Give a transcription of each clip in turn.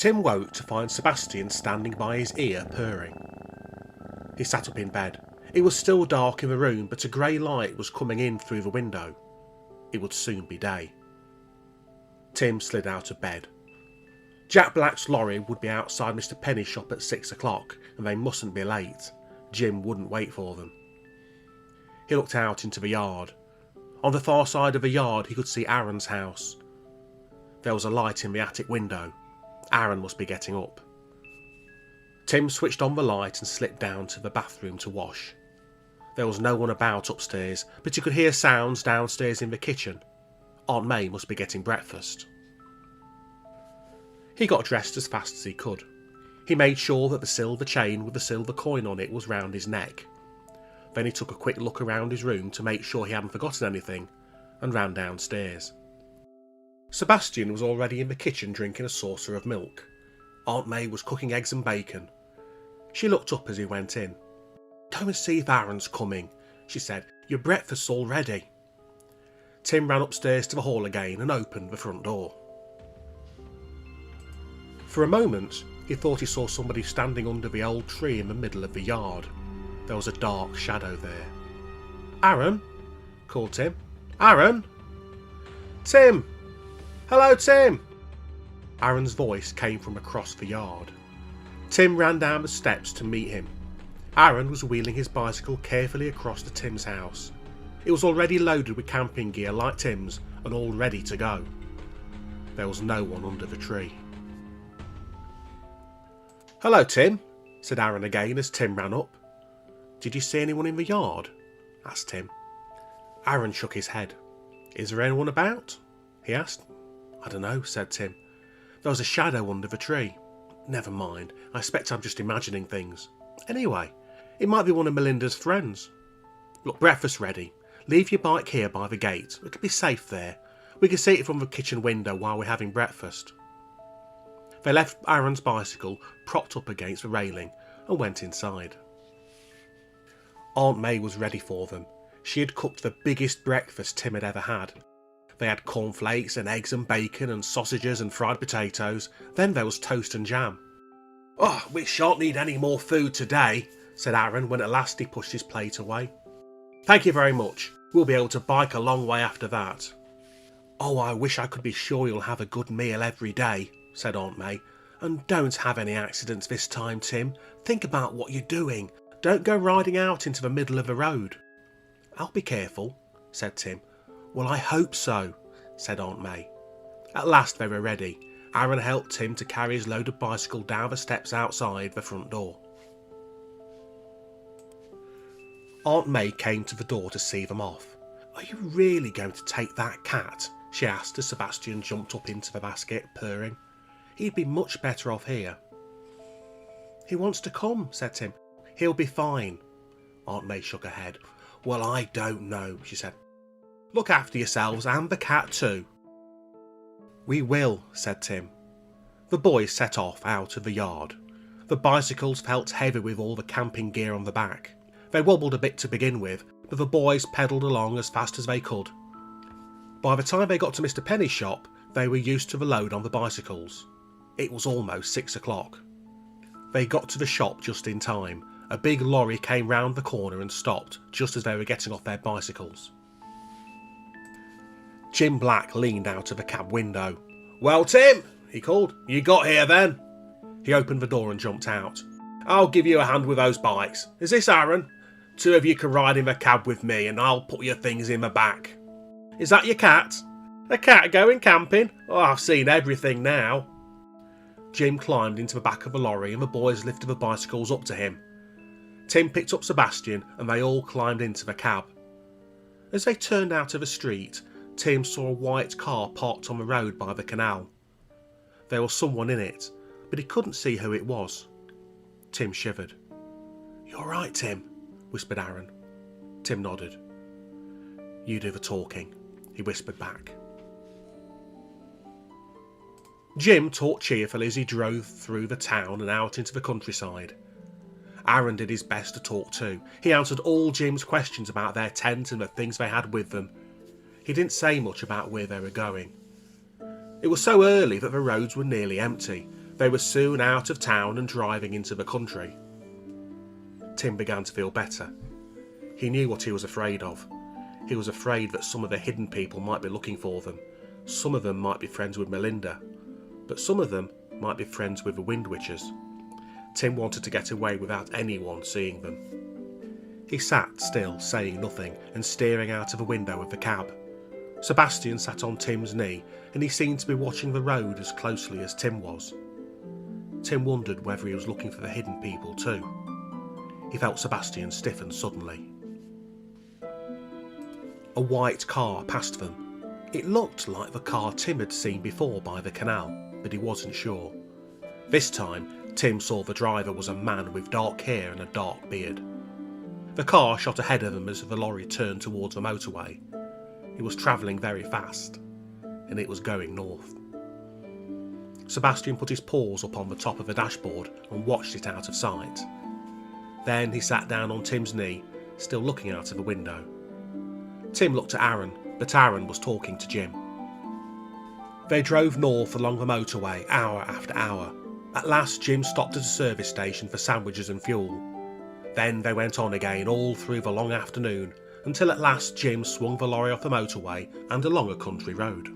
Tim woke to find Sebastian standing by his ear, purring. He sat up in bed. It was still dark in the room, but a grey light was coming in through the window. It would soon be day. Tim slid out of bed. Jack Black's lorry would be outside Mr. Penny's shop at 6 o'clock, and they mustn't be late. Jim wouldn't wait for them. He looked out into the yard. On the far side of the yard he could see Aaron's house. There was a light in the attic window. Aaron must be getting up. Tim switched on the light and slipped down to the bathroom to wash. There was no one about upstairs, but he could hear sounds downstairs in the kitchen. Aunt May must be getting breakfast. He got dressed as fast as he could. He made sure that the silver chain with the silver coin on it was round his neck. Then he took a quick look around his room to make sure he hadn't forgotten anything, and ran downstairs. Sebastian was already in the kitchen drinking a saucer of milk. Aunt May was cooking eggs and bacon. She looked up as he went in. "Go and see if Aaron's coming," she said. "Your breakfast's all ready." Tim ran upstairs to the hall again and opened the front door. For a moment he thought he saw somebody standing under the old tree in the middle of the yard. There was a dark shadow there. "Aaron?" called Tim. "Aaron? Tim! Hello, Tim!" Aaron's voice came from across the yard. Tim ran down the steps to meet him. Aaron was wheeling his bicycle carefully across to Tim's house. It was already loaded with camping gear like Tim's and all ready to go. There was no one under the tree. "Hello, Tim," said Aaron again as Tim ran up. "Did you see anyone in the yard?" asked Tim. Aaron shook his head. "Is there anyone about?" he asked. "I don't know," said Tim. "There was a shadow under the tree. Never mind, I expect I'm just imagining things. Anyway, it might be one of Melinda's friends. Look, breakfast's ready. Leave your bike here by the gate. It'll be safe there. We can see it from the kitchen window while we're having breakfast." They left Aaron's bicycle propped up against the railing and went inside. Aunt May was ready for them. She had cooked the biggest breakfast Tim had ever had. They had cornflakes and eggs and bacon and sausages and fried potatoes. Then there was toast and jam. "Oh, we shan't need any more food today," said Aaron when at last he pushed his plate away. "Thank you very much. We'll be able to bike a long way after that." "Oh, I wish I could be sure you'll have a good meal every day," said Aunt May. "And don't have any accidents this time, Tim. Think about what you're doing. Don't go riding out into the middle of the road." "I'll be careful," said Tim. "Well, I hope so," said Aunt May. At last they were ready. Aaron helped Tim to carry his loaded bicycle down the steps outside the front door. Aunt May came to the door to see them off. "Are you really going to take that cat?" she asked as Sebastian jumped up into the basket, purring. "He'd be much better off here." "He wants to come," said Tim. "He'll be fine." Aunt May shook her head. "Well, I don't know," she said. "Look after yourselves and the cat too." "We will," said Tim. The boys set off out of the yard. The bicycles felt heavy with all the camping gear on the back. They wobbled a bit to begin with, but the boys pedalled along as fast as they could. By the time they got to Mr. Penny's shop, they were used to the load on the bicycles. It was almost 6 o'clock. They got to the shop just in time. A big lorry came round the corner and stopped just as they were getting off their bicycles. Jim Black leaned out of the cab window. "Well, Tim," he called, "you got here then?" He opened the door and jumped out. "I'll give you a hand with those bikes. Is this Aaron? 2 of you can ride in the cab with me and I'll put your things in the back. Is that your cat? A cat going camping? Oh, I've seen everything now." Jim climbed into the back of the lorry and the boys lifted the bicycles up to him. Tim picked up Sebastian and they all climbed into the cab. As they turned out of the street, Tim saw a white car parked on the road by the canal. There was someone in it, but he couldn't see who it was. Tim shivered. "You all right, Tim?" whispered Aaron. Tim nodded. "You do the talking," he whispered back. Jim talked cheerfully as he drove through the town and out into the countryside. Aaron did his best to talk too. He answered all Jim's questions about their tent and the things they had with them. He didn't say much about where they were going. It was so early that the roads were nearly empty. They were soon out of town and driving into the country. Tim began to feel better. He knew what he was afraid of. He was afraid that some of the hidden people might be looking for them. Some of them might be friends with Melinda, but some of them might be friends with the Wind Witches. Tim wanted to get away without anyone seeing them. He sat still, saying nothing, and staring out of the window of the cab. Sebastian sat on Tim's knee, and he seemed to be watching the road as closely as Tim was. Tim wondered whether he was looking for the hidden people too. He felt Sebastian stiffen suddenly. A white car passed them. It looked like the car Tim had seen before by the canal, but he wasn't sure. This time, Tim saw the driver was a man with dark hair and a dark beard. The car shot ahead of them as the lorry turned towards the motorway. It was travelling very fast, and it was going north. Sebastian put his paws up on the top of the dashboard and watched it out of sight. Then he sat down on Tim's knee, still looking out of the window. Tim looked at Aaron, but Aaron was talking to Jim. They drove north along the motorway hour after hour. At last Jim stopped at a service station for sandwiches and fuel. Then they went on again all through the long afternoon, until at last Jim swung the lorry off the motorway and along a country road.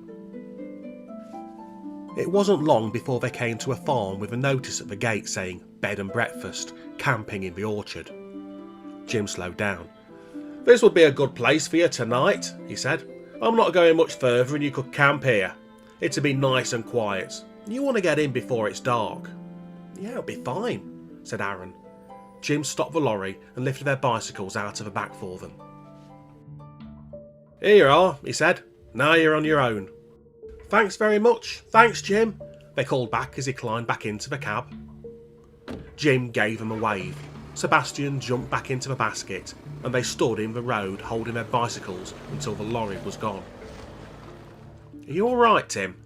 It wasn't long before they came to a farm with a notice at the gate saying bed and breakfast, camping in the orchard. Jim slowed down. "This would be a good place for you tonight," he said. "I'm not going much further and you could camp here. It'd be nice and quiet. You want to get in before it's dark." "Yeah, it'll be fine," said Aaron. Jim stopped the lorry and lifted their bicycles out of the back for them. "Here you are," he said. "Now you're on your own." "Thanks very much. Thanks, Jim," they called back as he climbed back into the cab. Jim gave them a wave. Sebastian jumped back into the basket, and they stood in the road holding their bicycles until the lorry was gone. "Are you all right, Tim?"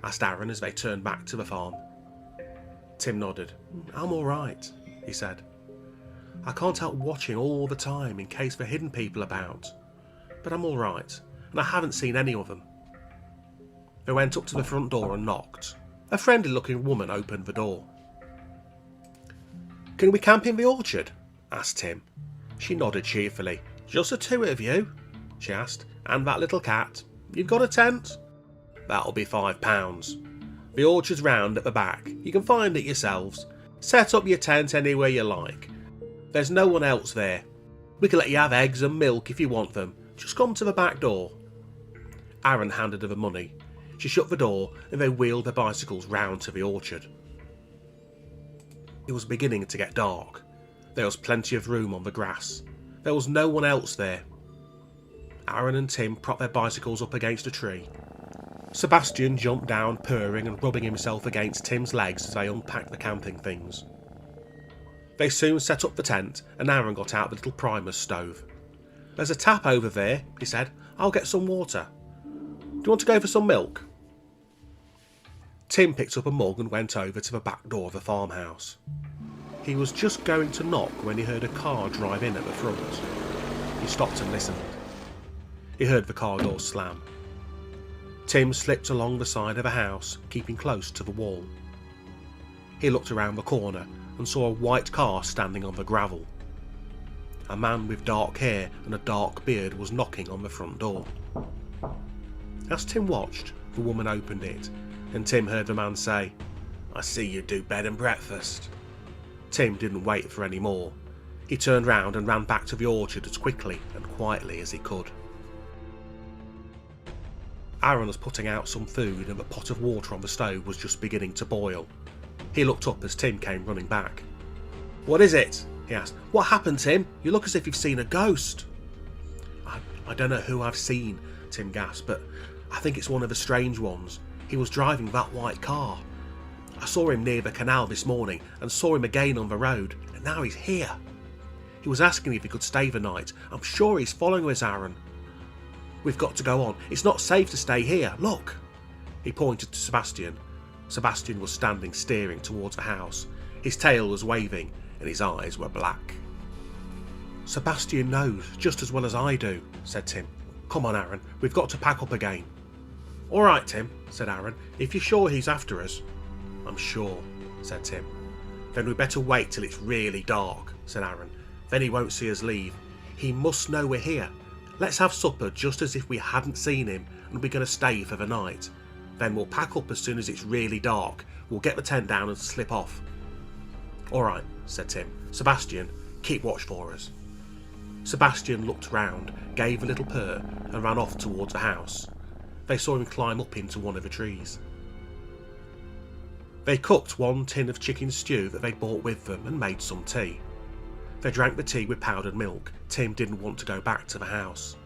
asked Aaron as they turned back to the farm. Tim nodded. "I'm all right," he said. "I can't help watching all the time in case there are hidden people about. But I'm all right, and I haven't seen any of them." They went up to the front door and knocked. A friendly-looking woman opened the door. "Can we camp in the orchard?" asked Tim. She nodded cheerfully. "Just the two of you?" she asked. "And that little cat? You've got a tent?" "That'll be £5. The orchard's round at the back. You can find it yourselves. Set up your tent anywhere you like. There's no one else there. We can let you have eggs and milk if you want them. Just come to the back door." Aaron handed her the money. She shut the door and they wheeled their bicycles round to the orchard. It was beginning to get dark. There was plenty of room on the grass. There was no one else there. Aaron and Tim propped their bicycles up against a tree. Sebastian jumped down, purring and rubbing himself against Tim's legs as they unpacked the camping things. They soon set up the tent and Aaron got out the little primus stove. "There's a tap over there," he said. "I'll get some water. Do you want to go for some milk?" Tim picked up a mug and went over to the back door of the farmhouse. He was just going to knock when he heard a car drive in at the front. He stopped and listened. He heard the car door slam. Tim slipped along the side of the house, keeping close to the wall. He looked around the corner and saw a white car standing on the gravel. A man with dark hair and a dark beard was knocking on the front door. As Tim watched, the woman opened it, and Tim heard the man say, "I see you do bed and breakfast." Tim didn't wait for any more. He turned round and ran back to the orchard as quickly and quietly as he could. Aaron was putting out some food and the pot of water on the stove was just beginning to boil. He looked up as Tim came running back. "What is it?" he asked. "What happened, Tim? You look as if you've seen a ghost." I don't know who I've seen," Tim gasped, "but I think it's one of the strange ones. He was driving that white car. I saw him near the canal this morning and saw him again on the road, and now he's here. He was asking if he could stay the night. I'm sure he's following us, Aaron. We've got to go on. It's not safe to stay here. Look." He pointed to Sebastian. Sebastian was standing staring towards the house. His tail was waving and his eyes were black. "Sebastian knows just as well as I do," said Tim. "Come on, Aaron. We've got to pack up again." "All right, Tim," said Aaron. "If you're sure he's after us." "I'm sure." said Tim. Then we'd better wait till it's really dark, said Aaron. Then he won't see us leave. He must know we're here. Let's have supper just as if we hadn't seen him and we're going to stay for the night. Then we'll pack up as soon as it's really dark. We'll get the tent down and slip off. All right, said Tim. Sebastian, keep watch for us. Sebastian looked round, gave a little purr and ran off towards the house. They saw him climb up into one of the trees. They cooked 1 tin of chicken stew that they brought with them and made some tea. They drank the tea with powdered milk. Tim didn't want to go back to the house.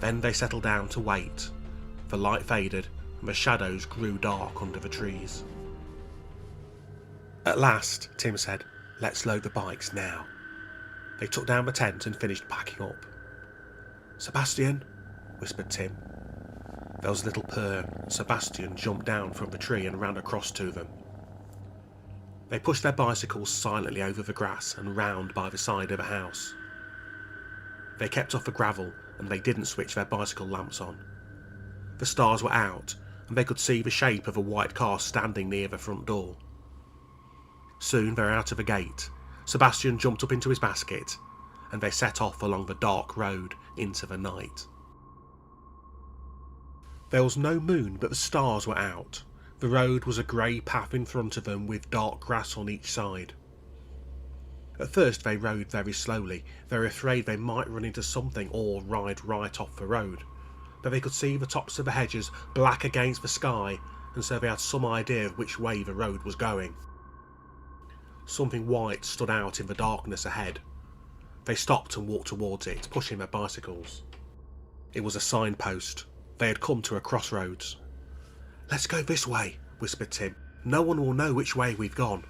Then they settled down to wait. The light faded and the shadows grew dark under the trees. At last, Tim said, "Let's load the bikes now." They took down the tent and finished packing up. "Sebastian," whispered Tim. There was a little purr, and Sebastian jumped down from the tree and ran across to them. They pushed their bicycles silently over the grass and round by the side of the house. They kept off the gravel and they didn't switch their bicycle lamps on. The stars were out and they could see the shape of a white car standing near the front door. Soon they were out of the gate. Sebastian jumped up into his basket and they set off along the dark road into the night. There was no moon, but the stars were out. The road was a grey path in front of them with dark grass on each side. At first they rode very slowly. They were afraid they might run into something or ride right off the road. But they could see the tops of the hedges black against the sky, and so they had some idea of which way the road was going. Something white stood out in the darkness ahead. They stopped and walked towards it, pushing their bicycles. It was a signpost. They had come to a crossroads. "Let's go this way," whispered Tim. "No one will know which way we've gone."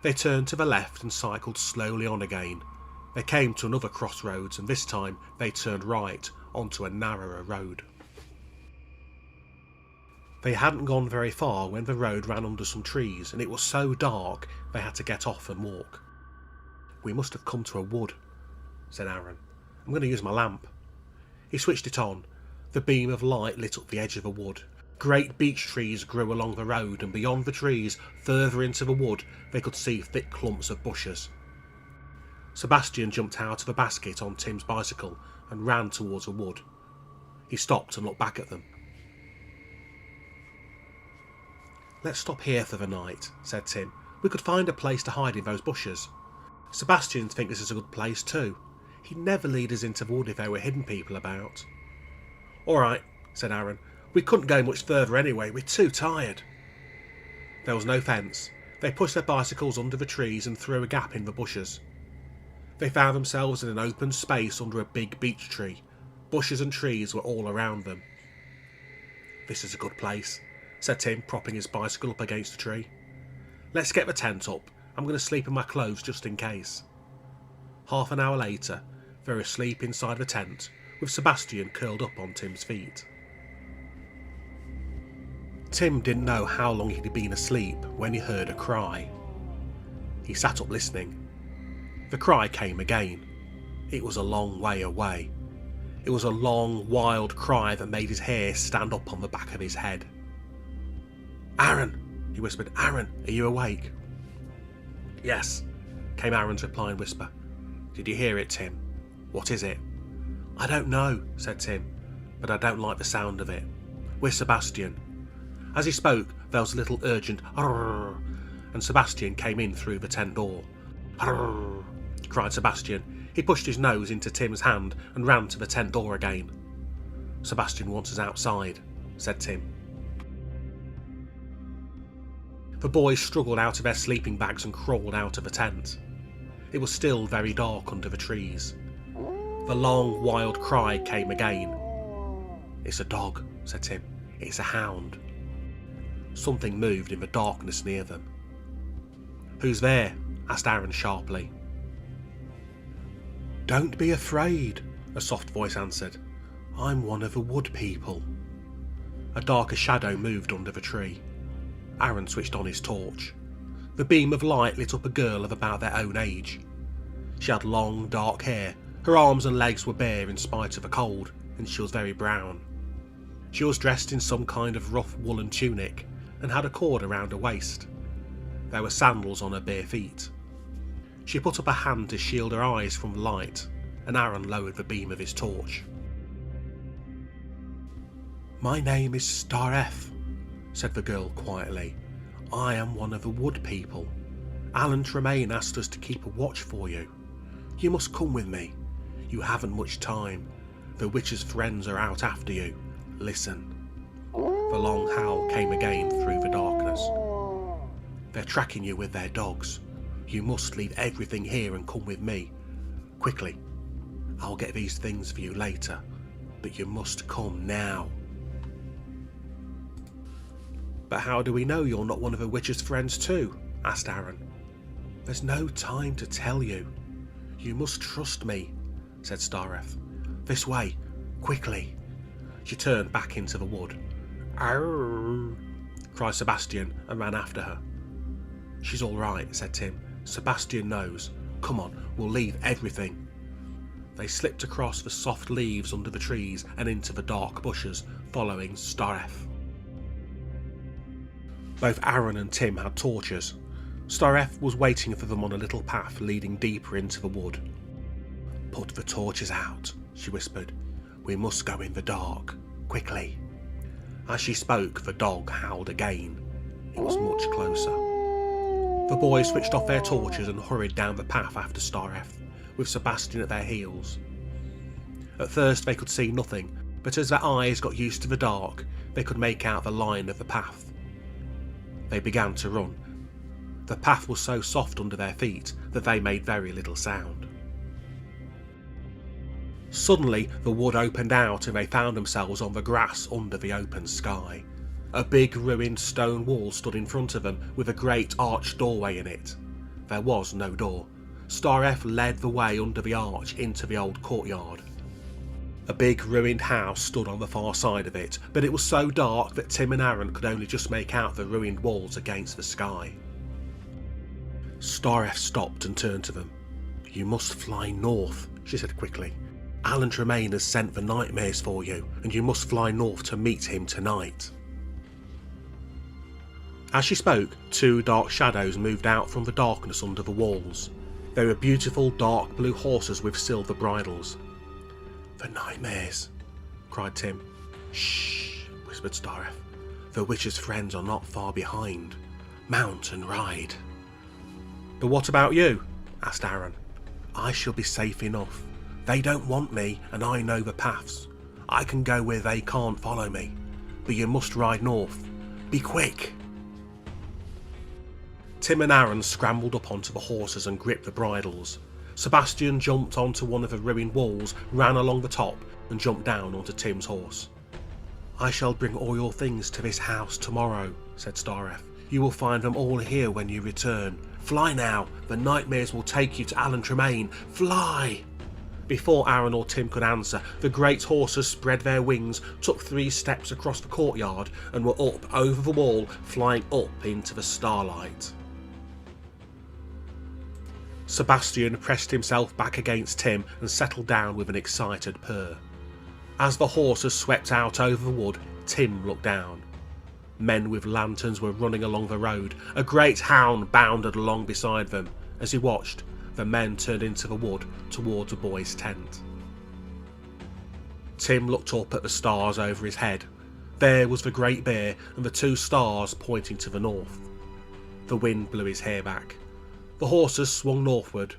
They turned to the left and cycled slowly on again. They came to another crossroads and this time they turned right onto a narrower road. They hadn't gone very far when the road ran under some trees and it was so dark they had to get off and walk. "We must have come to a wood," said Aaron. "I'm going to use my lamp." He switched it on. The beam of light lit up the edge of a wood. Great beech trees grew along the road, and beyond the trees, further into the wood, they could see thick clumps of bushes. Sebastian jumped out of a basket on Tim's bicycle and ran towards a wood. He stopped and looked back at them. "Let's stop here for the night," said Tim. "We could find a place to hide in those bushes. Sebastian thinks this is a good place too. He'd never lead us into the wood if there were hidden people about." "All right," said Aaron. "We couldn't go much further anyway, we're too tired." There was no fence. They pushed their bicycles under the trees and through a gap in the bushes. They found themselves in an open space under a big beech tree. Bushes and trees were all around them. "This is a good place," said Tim, propping his bicycle up against a tree. "Let's get the tent up. I'm going to sleep in my clothes just in case." Half an hour later, they were asleep inside the tent, with Sebastian curled up on Tim's feet. Tim didn't know how long he'd been asleep when he heard a cry. He sat up listening. The cry came again. It was a long way away. It was a long, wild cry that made his hair stand up on the back of his head. "Aaron," he whispered. "Aaron, are you awake?" "Yes," came Aaron's replying whisper. "Did you hear it, Tim? What is it?" "I don't know," said Tim, "but I don't like the sound of it. Where's Sebastian?" As he spoke, there was a little urgent "Arrrr," and Sebastian came in through the tent door. "Arrrr," cried Sebastian. He pushed his nose into Tim's hand and ran to the tent door again. "Sebastian wants us outside," said Tim. The boys struggled out of their sleeping bags and crawled out of the tent. It was still very dark under the trees. The long, wild cry came again. "It's a dog," said Tim. "It's a hound." Something moved in the darkness near them. "Who's there?" asked Aaron sharply. "Don't be afraid," a soft voice answered. "I'm one of the wood people." A darker shadow moved under the tree. Aaron switched on his torch. The beam of light lit up a girl of about their own age. She had long, dark hair. Her arms and legs were bare in spite of the cold, and she was very brown. She was dressed in some kind of rough woolen tunic and had a cord around her waist. There were sandals on her bare feet. She put up a hand to shield her eyes from the light, and Aaron lowered the beam of his torch. "My name is Star F," said the girl quietly. "I am one of the wood people. Alan Tremaine asked us to keep a watch for you. You must come with me. You haven't much time. The witch's friends are out after you. Listen." The long howl came again through the darkness. "They're tracking you with their dogs. You must leave everything here and come with me. Quickly. I'll get these things for you later, but you must come now." "But how do we know you're not one of the witch's friends too?" asked Aaron. "There's no time to tell you. You must trust me," said Stareth. "This way, quickly." She turned back into the wood. "Arr!" cried Sebastian and ran after her. "She's all right," said Tim. "Sebastian knows. Come on, we'll leave everything." They slipped across the soft leaves under the trees and into the dark bushes, following Stareth. Both Aaron and Tim had torches. Stareth was waiting for them on a little path leading deeper into the wood. "Put the torches out," she whispered. "We must go in the dark, quickly." As she spoke, the dog howled again. It was much closer. The boys switched off their torches and hurried down the path after Stareth, with Sebastian at their heels. At first they could see nothing, but as their eyes got used to the dark, they could make out the line of the path. They began to run. The path was so soft under their feet that they made very little sound. Suddenly the wood opened out and they found themselves on the grass under the open sky. A big ruined stone wall stood in front of them with a great arched doorway in it. There was no door. Stareth led the way under the arch into the old courtyard. A big ruined house stood on the far side of it, but it was so dark that Tim and Aaron could only just make out the ruined walls against the sky. Stareth stopped and turned to them. "You must fly north," she said quickly. "Alan Tremaine has sent the nightmares for you, and you must fly north to meet him tonight." As she spoke, two dark shadows moved out from the darkness under the walls. They were beautiful dark blue horses with silver bridles. "The nightmares," cried Tim. "Shh," whispered Stareth. "The witch's friends are not far behind. Mount and ride." "But what about you?" asked Aaron. "I shall be safe enough. They don't want me, and I know the paths. I can go where they can't follow me. But you must ride north. Be quick." Tim and Aaron scrambled up onto the horses and gripped the bridles. Sebastian jumped onto one of the ruined walls, ran along the top, and jumped down onto Tim's horse. "I shall bring all your things to this house tomorrow," said Stareth. "You will find them all here when you return. Fly now, the nightmares will take you to Alan Tremaine. Fly!" Before Aaron or Tim could answer, the great horses spread their wings, took 3 steps across the courtyard, and were up over the wall, flying up into the starlight. Sebastian pressed himself back against Tim and settled down with an excited purr. As the horses swept out over the wood, Tim looked down. Men with lanterns were running along the road. A great hound bounded along beside them. As he watched, the men turned into the wood towards a boy's tent. Tim looked up at the stars over his head. There was the Great Bear and the 2 stars pointing to the north. The wind blew his hair back. The horses swung northward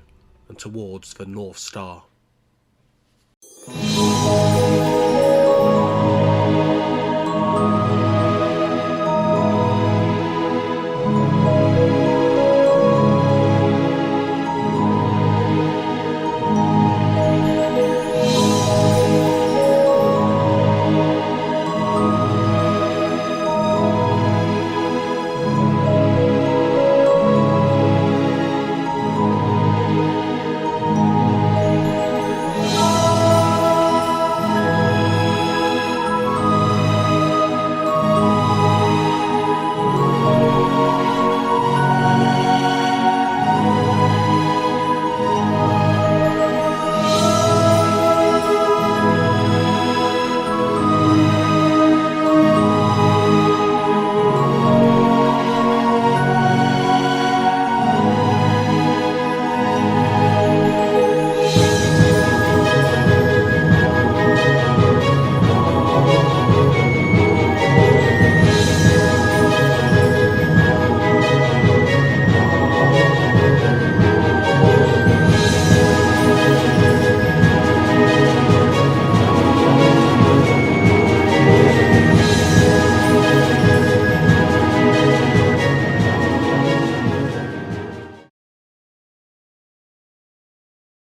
and towards the North Star.